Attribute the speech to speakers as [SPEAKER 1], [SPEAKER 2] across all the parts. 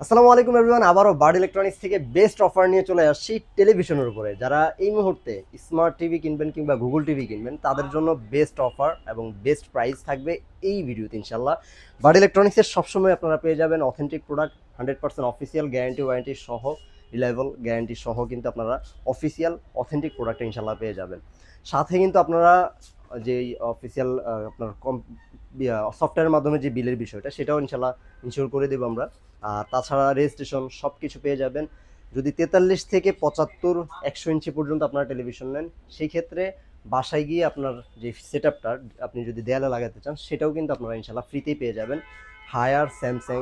[SPEAKER 1] আসসালামু আলাইকুম এভরিওয়ান, আবারও বার্ড ইলেকট্রনিক্স থেকে বেস্ট অফার নিয়ে চলে আসছি টেলিভিশনের উপরে। যারা এই মুহূর্তে স্মার্ট টিভি কিনবেন কিংবা গুগল টিভি কিনবেন তাদের জন্য বেস্ট অফার এবং বেস্ট প্রাইস থাকবে এই ভিডিওতে ইনশাল্লাহ। বার্ড ইলেকট্রনিক্সের সবসময় আপনারা পেয়ে যাবেন authentic product, 100% official guarantee warranty সহ, রিলায়েবল গ্যারান্টি সহ কিন্তু আপনারা অফিসিয়াল অথেন্টিক প্রোডাক্ট ইনশাল্লাহ পেয়ে যাবেন। সাথে কিন্তু আপনারা যেই অফিসিয়াল আপনার সফটওয়্যারের মাধ্যমে যে বিলের বিষয়টা সেটাও ইনশাল্লাহ ইনশিওর করে দেবো আমরা। আর তাছাড়া রেজিস্ট্রেশন সব কিছু পেয়ে যাবেন। যদি 43 থেকে 75 100 ইঞ্চি পর্যন্ত আপনারা টেলিভিশন নেন, সেই ক্ষেত্রে বাসায় গিয়ে আপনার যে সেট আপটা আপনি যদি দেয়ালে লাগাতে চান সেটাও কিন্তু আপনারা ইনশাল্লাহ ফ্রিতেই পেয়ে যাবেন। হায়ার স্যামসাং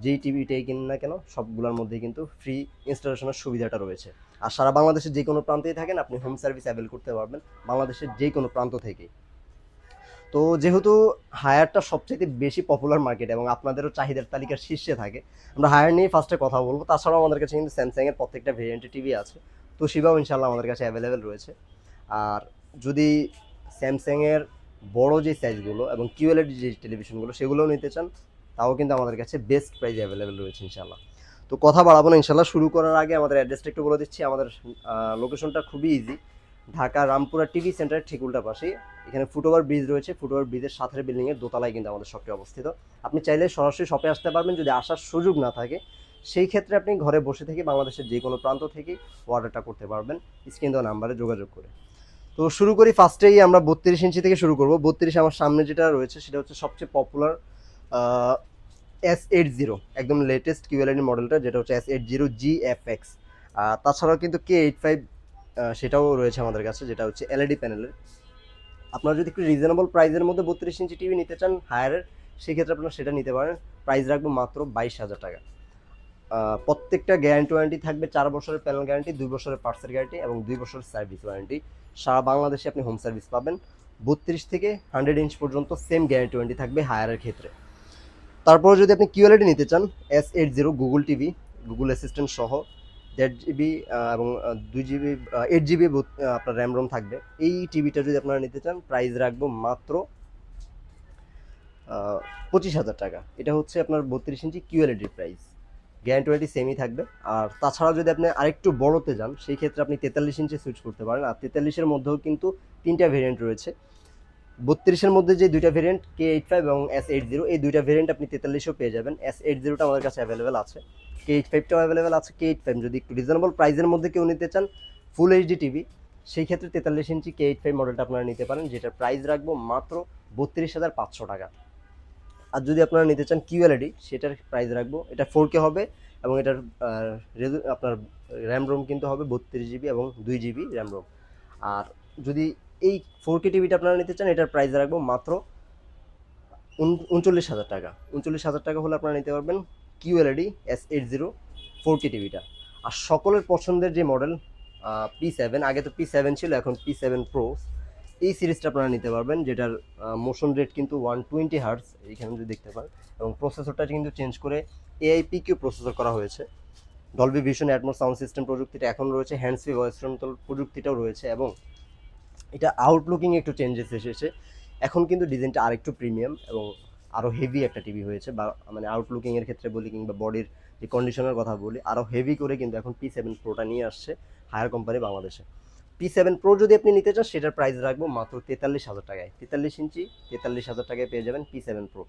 [SPEAKER 1] যেই টিভিটাই কিনুন না কেন সবগুলোর মধ্যেই কিন্তু ফ্রি ইনস্টলেশনের সুবিধাটা রয়েছে। আর সারা বাংলাদেশের যে কোনো প্রান্তেই থাকেন আপনি হোম সার্ভিস অ্যাভেল করতে পারবেন বাংলাদেশের যে কোনো প্রান্ত থেকেই। তো যেহেতু হায়ারটা সবচেয়ে বেশি পপুলার মার্কেট এবং আপনাদেরও চাহিদার তালিকার শীর্ষে থাকে, আমরা হায়ার নিয়ে ফার্স্টে কথা বলবো। তাছাড়াও আমাদের কাছে কিন্তু স্যামসাংয়ের প্রত্যেকটা ভেরিয়েন্টের টিভি আছে, তো শিবাও ইনশাল্লাহ আমাদের কাছে অ্যাভেলেবেল রয়েছে। আর যদি স্যামসাংয়ের বড় যে সাইজগুলো এবং কিউএলইডি যে টেলিভিশনগুলো সেগুলোও নিতে চান, তাও কিন্তু আমাদের কাছে বেস্ট প্রাইস অ্যাভেলেবেল রয়েছে ইনশাল্লাহ। তো কথা বাড়াবো না, ইনশাল্লাহ শুরু করার আগে আমাদের অ্যাড্রেসটা একটু বলে দিচ্ছি। আমাদের লোকেশনটা খুবই ইজি, ঢাকা রামপুরা টিভি সেন্টারের ঠিক উল্টা পাশেই। এখানে ফুটওভার ব্রিজ রয়েছে, ফুটওভার ব্রিজের সাথের বিল্ডিংয়ের দোতলায় কিন্তু আমাদের শপটি অবস্থিত। আপনি চাইলে সরাসরি শপে আসতে পারবেন, যদি আসার সুযোগ না থাকে সেই ক্ষেত্রে আপনি ঘরে বসে থেকে বাংলাদেশের যে কোনো প্রান্ত থেকেই অর্ডারটা করতে পারবেন স্ক্রিন দেওয়া নাম্বারে যোগাযোগ করে। তো শুরু করি, ফার্স্টেই আমরা 32 ইঞ্চি থেকে শুরু করব। 32 আমার সামনে যেটা রয়েছে সেটা হচ্ছে সবচেয়ে পপুলার S80, একদম লেটেস্ট কিউএলইডি মডেলটা, যেটা হচ্ছে S80GFX। তাছাড়াও কিন্তু K85 সেটাও রয়েছে আমাদের কাছে, যেটা হচ্ছে এলইডি প্যানেলের। আপনারা যদি একটু রিজনেবল প্রাইসের মধ্যে 32 ইঞ্চি টিভি নিতে চান হায়ারের, সেক্ষেত্রে আপনারা সেটা নিতে পারেন। প্রাইস রাখবো মাত্র 22,000 টাকা। প্রত্যেকটা গ্যারান্টি ওয়ারেন্টি থাকবে 4 বছরের প্যানেল গ্যারান্টি, 2 বছরের পার্টসের গ্যারান্টি এবং 2 বছরের সার্ভিস ওয়ারেন্টি। সারা বাংলাদেশে আপনি হোম সার্ভিস পাবেন। 32 থেকে 100 ইঞ্চ পর্যন্ত সেম গ্যারান্টি ওয়ারেন্টি থাকবে হায়ারের ক্ষেত্রে। তারপর যদি আপনি কিউএলইডি নিতে চান, S80 Google TV, Google assistant সহ, 1.5 জিবি এবং 2 জিবি 8 জিবি আপনার র্যাম রোম থাকবে। এই টিভিটা যদি আপনারা নিতে চান, প্রাইস রাখবো মাত্র 25,000 টাকা। এটা হচ্ছে আপনার 32 ইঞ্চি কিউএলইডির প্রাইস। গ্যারান্টি ওয়ারেন্টি সেমই থাকবে। আর তাছাড়া যদি আপনি আরেকটু বড়তে যান সেই ক্ষেত্রে আপনি 43 ইঞ্চি সুইচ করতে পারেন। আর 43-এর মধ্যেও কিন্তু 3টা ভেরিয়েন্ট রয়েছে। 32-এর মধ্যে যে 2টা ভেরিয়েন্ট K85 এবং S80, এই 2টা ভেরিয়েন্ট আপনি 43-এও পেয়ে যাবেন। S80টা আমাদের কাছে অ্যাভেলেবেল আছে, K85টাও অ্যাভেলেবেল আছে। K85 যদি একটু রিজনেবল প্রাইসের মধ্যে কেউ নিতে চান ফুল এইচডি টিভি, সেই ক্ষেত্রে 43 ইঞ্চি K85 মডেলটা আপনারা নিতে পারেন, যেটার প্রাইস রাখবো মাত্র 32,500 টাকা। আর যদি আপনারা নিতে চান কিউএলইডি, সেটার প্রাইস রাখবো, এটা 4K হবে এবং এটার আপনার র্যাম রোম কিন্তু হবে 32 জিবি এবং 2 জিবি র্যাম রোম। আর যদি এই 4K টিভিটা আপনারা নিতে চান, এটার প্রাইস রাখবো মাত্র 39,000 টাকা। 39,000 টাকা হলে আপনারা নিতে পারবেন কিউএলইডি S80 4K টিভিটা। আর সকলের পছন্দের যে মডেল P7, আগে তো P7 ছিল, এখন P7 Pro, এই সিরিজটা আপনারা নিতে পারবেন, যেটার মোশন রেট কিন্তু 120 হার্টস, এইখানে যদি দেখতে পান। এবং প্রসেসরটা কিন্তু চেঞ্জ করে AIPQ প্রসেসর করা হয়েছে। Dolby vision atoms sound system প্রযুক্তিটা এখন রয়েছে, হ্যান্ডস ফ্রি ভয়েস কন্ট্রোল প্রযুক্তিটাও রয়েছে। এবং এটা আউটলুকিং একটু চেঞ্জেস এসেছে, এখন কিন্তু ডিজাইনটা আরেকটু প্রিমিয়াম এবং আরও হেভি একটা টিভি হয়েছে। বা মানে আউটলুকিংয়ের ক্ষেত্রে বলি কিংবা বডির যে কন্ডিশনের কথা বলি, আরও হেভি করে কিন্তু এখন P7 প্রোটা নিয়ে আসছে হায়ার কোম্পানি বাংলাদেশে। P7 প্রো যদি আপনি নিতে চান, সেটার প্রাইস রাখবো মাত্র 43,000 টাকায়। 43 ইঞ্চি 43,000 টাকায় পেয়ে যাবেন P7 প্রো।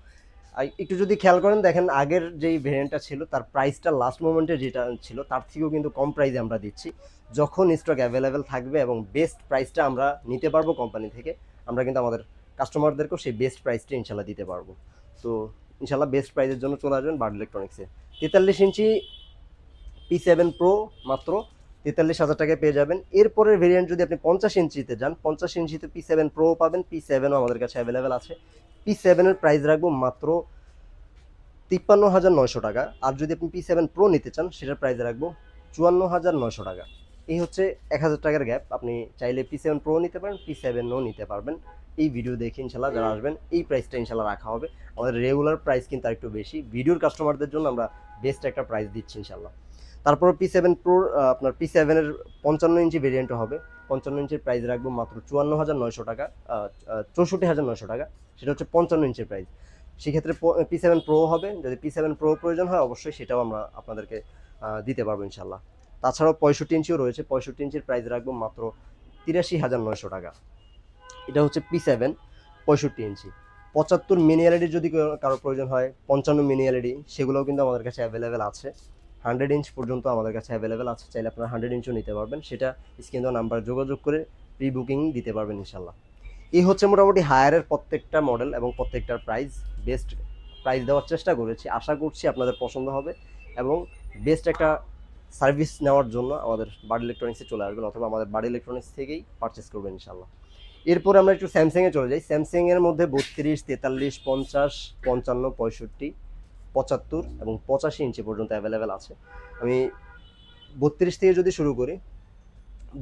[SPEAKER 1] আর একটু যদি খেয়াল করেন, দেখেন আগের যেই ভেরিয়েন্টটা ছিল তার প্রাইসটা লাস্ট মোমেন্টে যেটা ছিল তার থেকেও কিন্তু কম প্রাইসে আমরা দিচ্ছি। যখন স্টক অ্যাভেলেবেল থাকবে এবং বেস্ট প্রাইসটা আমরা নিতে পারবো কোম্পানি থেকে, আমরা কিন্তু আমাদের কাস্টমারদেরকেও সেই বেস্ট প্রাইসটা ইনশাল্লাহ দিতে পারবো। তো ইনশাল্লাহ বেস্ট প্রাইসের জন্য চলে আসবেন বার্ড ইলেকট্রনিক্সে। 43 ইঞ্চি P7 প্রো মাত্র 43,000 টাকায় পেয়ে যাবেন। এরপরের ভেরিয়েন্ট যদি আপনি 50 ইঞ্চিতে যান, 50 ইঞ্চিতে P7 প্রো পাবেন, P7ও আমাদের কাছে অ্যাভেলেবেল আছে। P7-এর প্রাইস রাখবো মাত্র 53,900 টাকা। আর যদি আপনি P7 প্রো নিতে চান, সেটার প্রাইস রাখবো 54,900 টাকা। এই হচ্ছে 1,000 টাকার গ্যাপ। আপনি চাইলে P7 প্রো নিতে পারেন, P7ও নিতে পারবেন। এই ভিডিও দেখে ইনশাল্লাহ যারা আসবেন এই প্রাইসটা ইনশাল্লাহ রাখা হবে। আমাদের রেগুলার প্রাইস কিন্তু আরেকটু বেশি, ভিডিওর কাস্টমারদের জন্য আমরা বেস্ট একটা প্রাইস দিচ্ছি ইনশাল্লাহ। তারপর P7 প্রোর আপনার P7-এর 55 ইঞ্চি ভেরিয়েন্টও হবে। 55 ইঞ্চির প্রাইস রাখবো মাত্র 54,900 টাকা, 64,900 টাকা। সেটা হচ্ছে 55 ইঞ্চির প্রাইস। সেক্ষেত্রে P7 Pro হবে। যদি P7 Pro প্রয়োজন হয় অবশ্যই সেটাও আমরা আপনাদেরকে দিতে পারবো ইনশাল্লাহ। তাছাড়াও 65 ইঞ্চিও রয়েছে, 65 ইঞ্চির প্রাইস রাখবো মাত্র 83,900 টাকা। এটা হচ্ছে P7 65 ইঞ্চি। 75 মিনি এলইডি যদি কারো প্রয়োজন হয়, 55 মিনি এলইডি সেগুলোও কিন্তু আমাদের কাছে অ্যাভেলেবেল আছে। 100 ইঞ্চ পর্যন্ত আমাদের কাছে অ্যাভেলেবেল আছে, চাইলে আপনারা 100 ইঞ্চও নিতে পারবেন। সেটা স্ক্রিন দেওয়া নাম্বার যোগাযোগ করে প্রি বুকিং দিতে পারবেন ইনশাল্লাহ। এই হচ্ছে মোটামুটি হায়ারের প্রত্যেকটা মডেল এবং প্রত্যেকটার প্রাইস। বেস্ট প্রাইস দেওয়ার চেষ্টা করেছি, আশা করছি আপনাদের পছন্দ হবে এবং বেস্ট একটা সার্ভিস নেওয়ার জন্য আমাদের বাডি ইলেকট্রনিক্সে চলে আসবেন, অথবা আমাদের বাডি ইলেকট্রনিক্স থেকেই পারচেস করবেন ইনশাল্লাহ। এরপরে আমরা একটু স্যামসাংয়ে চলে যাই। স্যামসাংয়ের মধ্যে 32, 43, 50, 55, 65, 75 এবং 85 ইঞ্চি পর্যন্ত অ্যাভেলেবেল আছে। আমি 32 থেকে যদি শুরু করি,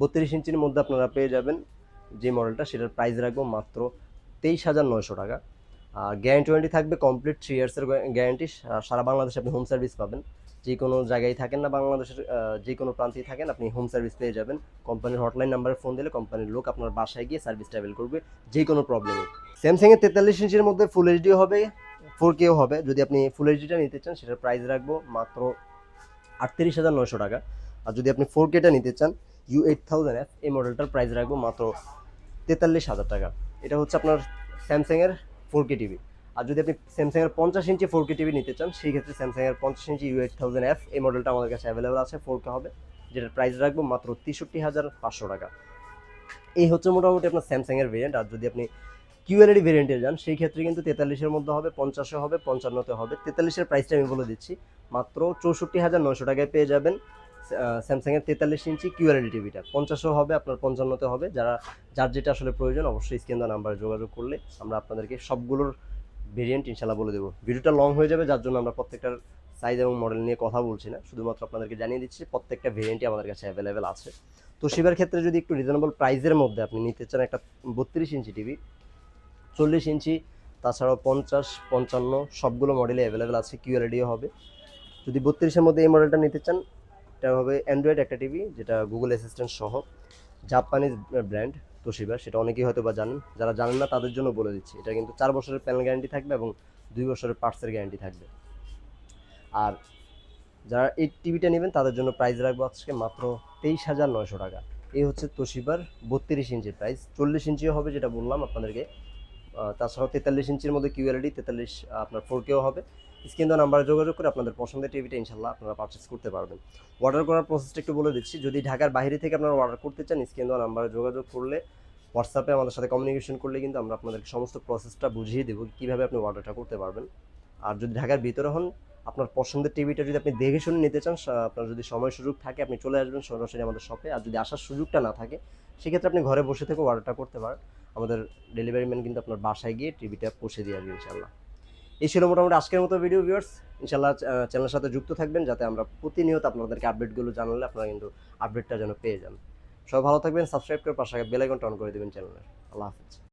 [SPEAKER 1] 32 ইঞ্চির মধ্যে আপনারা পেয়ে যাবেন যে মডেলটা, সেটার প্রাইস রাখবো মাত্র 23,900 টাকা। গ্যারান্টি ওয়ারেন্টি থাকবে কমপ্লিট 3 ইয়ার্সের গ্যারান্টি। সারা বাংলাদেশে আপনি হোম সার্ভিস পাবেন, যে কোনো জায়গায় থাকেন না বাংলাদেশের যে কোনো প্রান্তেই থাকেন আপনি হোম সার্ভিস পেয়ে যাবেন। কোম্পানির হটলাইন নাম্বারে ফোন দিলে কোম্পানির লোক আপনার বাসায় গিয়ে সার্ভিসটা অ্যাভেল করবে যে কোনো প্রবলেমে। স্যামসাংয়ের 43 ইঞ্চির মধ্যে ফুল এইচডিও হবে, 4Kও হবে। যদি আপনি ফুল এইচডিটা নিতে চান সেটার প্রাইস রাখবো মাত্র 38,900 টাকা। আর যদি আপনি 4Kটা নিতে চান U8000F এই মডেলটার প্রাইস রাখবো মাত্র 43,000 টাকা। এটা হচ্ছে আপনার স্যামসাংয়ের 4K টিভি। আর যদি আপনি স্যামসাংয়ের 50 ইঞ্চি 4K টিভি নিতে চান সেই ক্ষেত্রে স্যামসাংয়ের 50 ইঞ্চি U8000F এই মডেলটা আমাদের কাছে অ্যাভেলেবেল আছে, 4K হবে, যেটার প্রাইস রাখবো মাত্র 63,500 টাকা। এই হচ্ছে মোটামুটি আপনার স্যামসাংয়ের ভেরিয়েন্ট। আর যদি আপনি QLED ভেরিয়েন্টে যান সেই ক্ষেত্রে কিন্তু 43-এর মধ্যে হবে, 50-এ হবে, 55-তে হবে। 43-এর প্রাইসটা আমি বলে দিচ্ছি, মাত্র 64,900 টাকায় পেয়ে যাবেন স্যামসাংয়ের 43 ইঞ্চি QLED টিভিটা। 50-ও হবে আপনার, 55-তে হবে। যার যেটা আসলে প্রয়োজন অবশ্যই স্ক্রিন দেওয়া নাম্বারে যোগাযোগ করলে আমরা আপনাদেরকে সবগুলোর ভেরিয়েন্ট ইনশাল্লাহ বলে দেবো। ভিডিওটা লং হয়ে যাবে, যার জন্য আমরা প্রত্যেকটার সাইজ এবং মডেল নিয়ে কথা বলছি না, শুধুমাত্র আপনাদেরকে জানিয়ে দিচ্ছি প্রত্যেকটা ভেরিয়েন্টই আমাদের কাছে অ্যাভেলেবেল আছে। তো সেবার ক্ষেত্রে যদি একটু রিজনেবল প্রাইসের মধ্যে আপনি নিতে চান একটা 32 ইঞ্চি টিভি, 40 ইঞ্চি, তাছাড়াও 50, 55 সবগুলো মডেলে অ্যাভেলেবেল আছে, QLEDও হবে। যদি 32-এর মধ্যে এই মডেলটা নিতে চান, এটা হবে অ্যান্ড্রয়েড একটা টিভি, যেটা গুগল অ্যাসিস্ট্যান্ট সহ, জাপানিজ ব্র্যান্ড তোশিবা। সেটা অনেকেই হয়তো বা জানেন, যারা জানেন না তাদের জন্য বলে দিচ্ছি। এটা কিন্তু 4 বছরের প্যানেল গ্যারান্টি থাকবে এবং 2 বছরের পার্টসের গ্যারান্টি থাকবে। আর যারা এই টিভিটা নেবেন তাদের জন্য প্রাইস রাখবো আজকে মাত্র 23,900 টাকা। এই হচ্ছে তোশিবার 32 ইঞ্চির প্রাইস। 40 ইঞ্চিও হবে যেটা বললাম আপনাদেরকে। তাছাড়াও 43 ইঞ্চির মধ্যে QLED, 43 আপনার 4Kও হবে। স্ক্রিন দেওয়া নাম্বারে যোগাযোগ করে আপনাদের পছন্দের টিভিটা ইনশাল্লাহ আপনারা পারচেস করতে পারবেন। অর্ডার করার প্রসেসটা একটু বলে দিচ্ছি। যদি ঢাকার বাইরে থেকে আপনারা অর্ডার করতে চান, স্ক্রিন দেওয়া নাম্বারে যোগাযোগ করলে, হোয়াটসঅ্যাপে আমাদের সাথে কমিউনিকেশন করলে কিন্তু আমরা আপনাদেরকে সমস্ত প্রসেসটা বুঝিয়ে দেবো কীভাবে আপনি অর্ডারটা করতে পারবেন। আর যদি ঢাকার ভিতরে হন, আপনার পছন্দের টিভিটা যদি আপনি দেখে শুনে নিতে চান, আপনার যদি সময় সুযোগ থাকে আপনি চলে আসবেন সরাসরি আমাদের শপে। আর যদি আসার সুযোগটা না থাকে সেক্ষেত্রে আপনি ঘরে বসে থেকে অর্ডারটা করতে পারেন। আমাদের ডেলিভারি ম্যান কিন্তু আপনার বাসায় গিয়ে টিভিটা পৌঁছে দিয়ে আসবে ইনশাল্লাহ। এই ছিল মোটামুটি আজকের মতো ভিডিও ভিউয়ার্স। ইনশাল্লাহ চ্যানেলের সাথে যুক্ত থাকবেন যাতে আমরা প্রতিনিয়ত আপনাদেরকে আপডেটগুলো জানালে আপনারা কিন্তু আপডেটটা যেন পেয়ে যান। সবাই ভালো থাকবেন, সাবস্ক্রাইব করে পাশে বেল আইকনটা অন করে দেবেন চ্যানেলের। আল্লাহ হাফেজ।